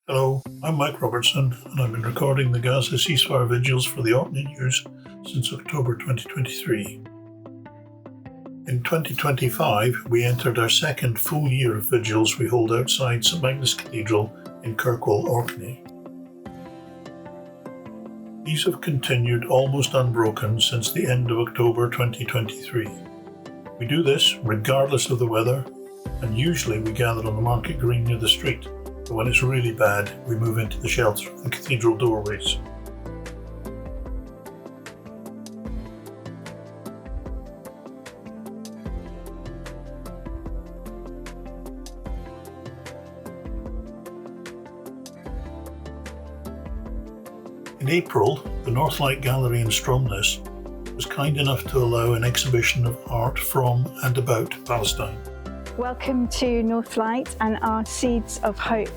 Hello, I'm Mike Robertson, and I've been recording the Gaza Ceasefire Vigils for the Orkney News since October 2023. In 2025, we entered our second full year of vigils we hold outside St Magnus Cathedral in Kirkwall, Orkney. These have continued almost unbroken since the end of October 2023. We do this regardless of the weather, and usually we gather on the market green near the street. But when it's really bad, we move into the shelter of the cathedral doorways. In April, the Northlight Gallery in Stromness was kind enough to allow an exhibition of art from and about Palestine. Welcome to Northlight and our Seeds of Hope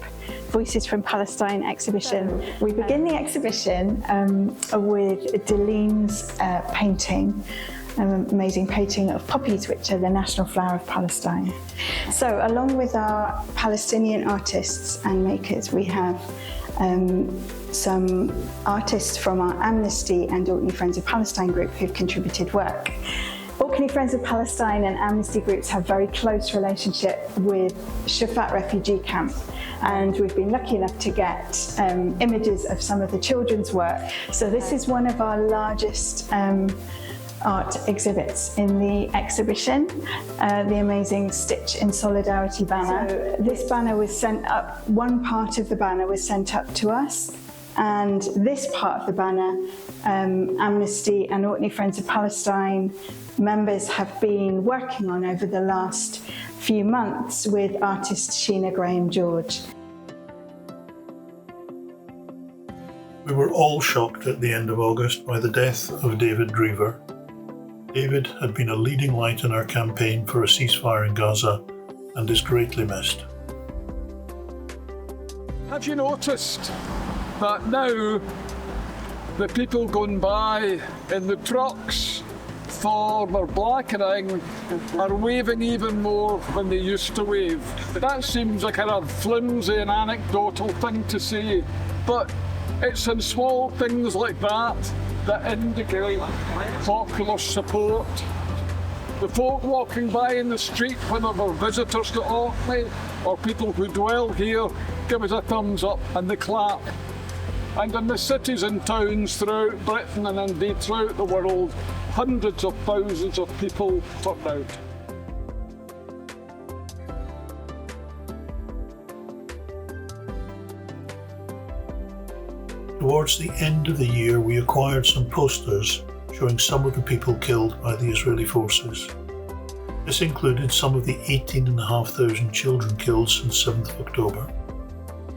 Voices from Palestine exhibition. We begin the exhibition with Deline's painting, an amazing painting of poppies, which are the national flower of Palestine. So along with our Palestinian artists and makers, we have some artists from our Amnesty and Orkney Friends of Palestine group who've contributed work. Orkney Friends of Palestine and Amnesty groups have very close relationship with Shafat refugee camp, and we've been lucky enough to get images of some of the children's work. So this is one of our largest art exhibits in the exhibition, the amazing Stitch in Solidarity banner. So this banner was sent up, one part of the banner was sent up to us, and this part of the banner, Amnesty and Orkney Friends of Palestine members have been working on over the last few months with artist Sheena Graham-George. We were all shocked at the end of August by the death of David Drever. David had been a leading light in our campaign for a ceasefire in Gaza and is greatly missed. Have you noticed that now the people going by in the trucks for their blackening are waving even more than they used to wave? That seems like a kind of flimsy and anecdotal thing to say, but it's in small things like that that indicate popular support. The folk walking by in the street, whether they're visitors to Orkney or people who dwell here, give us a thumbs up and they clap. And in the cities and towns throughout Britain and indeed throughout the world, hundreds of thousands of people turned out. Towards the end of the year, we acquired some posters showing some of the people killed by the Israeli forces. This included some of the 18,500 children killed since 7th of October.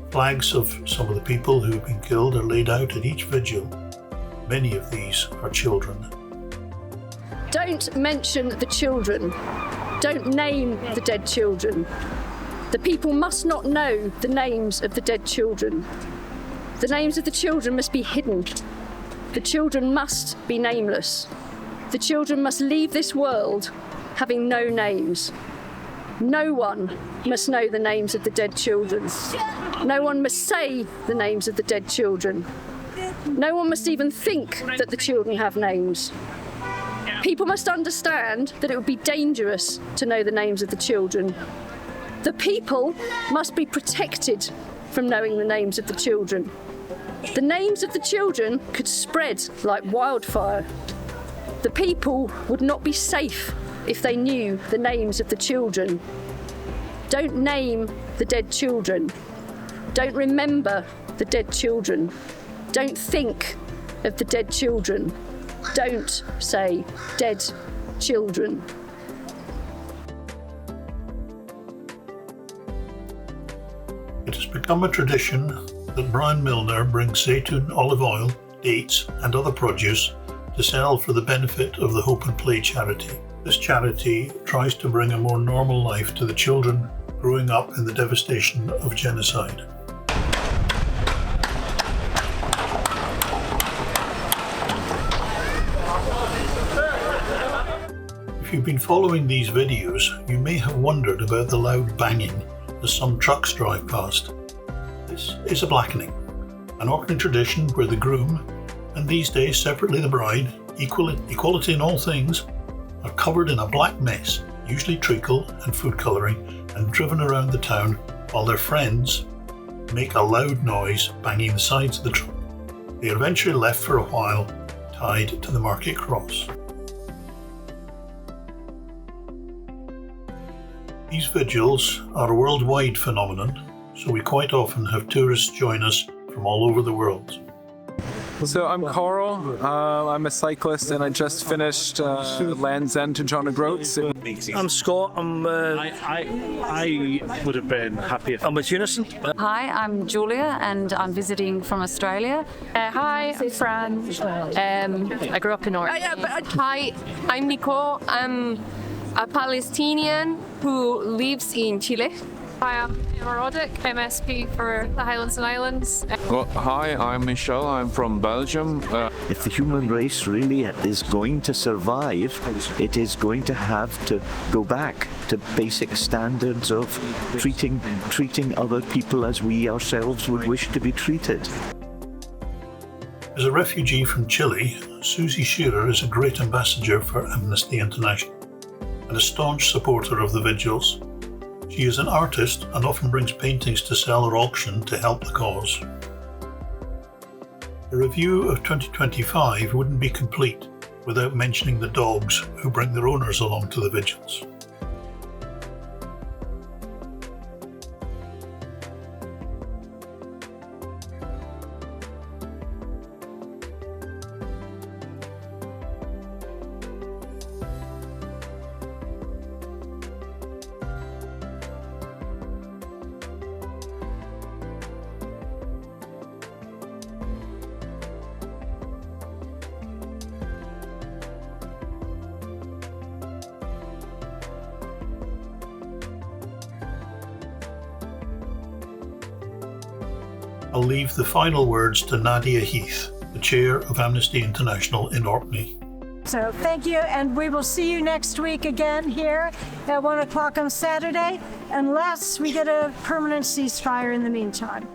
Flags of some of the people who have been killed are laid out at each vigil. Many of these are children. Don't mention the children. Don't name the dead children. The people must not know the names of the dead children. The names of the children must be hidden. The children must be nameless. The children must leave this world having no names. No one must know the names of the dead children. No one must say the names of the dead children. No one must even think that the children have names. People must understand that it would be dangerous to know the names of the children. The people must be protected from knowing the names of the children. The names of the children could spread like wildfire. The people would not be safe if they knew the names of the children. Don't name the dead children. Don't remember the dead children. Don't think of the dead children. Don't say dead children. It has become a tradition that Brian Milner brings zaytun, olive oil, dates and other produce to sell for the benefit of the Hope and Play charity. This charity tries to bring a more normal life to the children growing up in the devastation of genocide. If you've been following these videos, you may have wondered about the loud banging as some trucks drive past. This is a blackening, an Orkney tradition where the groom, and these days separately the bride, equality in all things, are covered in a black mess, usually treacle and food colouring, and driven around the town while their friends make a loud noise banging the sides of the truck. They are eventually left for a while tied to the market cross. These vigils are a worldwide phenomenon, so we quite often have tourists join us from all over the world. So I'm Carl, I'm a cyclist and I just finished Land's End to John O'Groats. I'm Scott, I would have been happy if I'm with Unison. Hi, I'm Julia and I'm visiting from Australia. Hi, I'm Fran. I grew up in Orkney. Hi, I'm Nicole. I'm a Palestinian who lives in Chile. Hi, I'm Emma Roddick, MSP for the Highlands and Islands. Well, hi, I'm Michelle. I'm from Belgium. If the human race really is going to survive, it is going to have to go back to basic standards of treating other people as we ourselves would wish to be treated. As a refugee from Chile, Susie Shearer is a great ambassador for Amnesty International and a staunch supporter of the vigils. She is an artist and often brings paintings to sell or auction to help the cause. A review of 2025 wouldn't be complete without mentioning the dogs who bring their owners along to the vigils. I'll leave the final words to Nadia Heath, the chair of Amnesty International in Orkney. So thank you, and we will see you next week again here at 1 o'clock on Saturday, unless we get a permanent ceasefire in the meantime.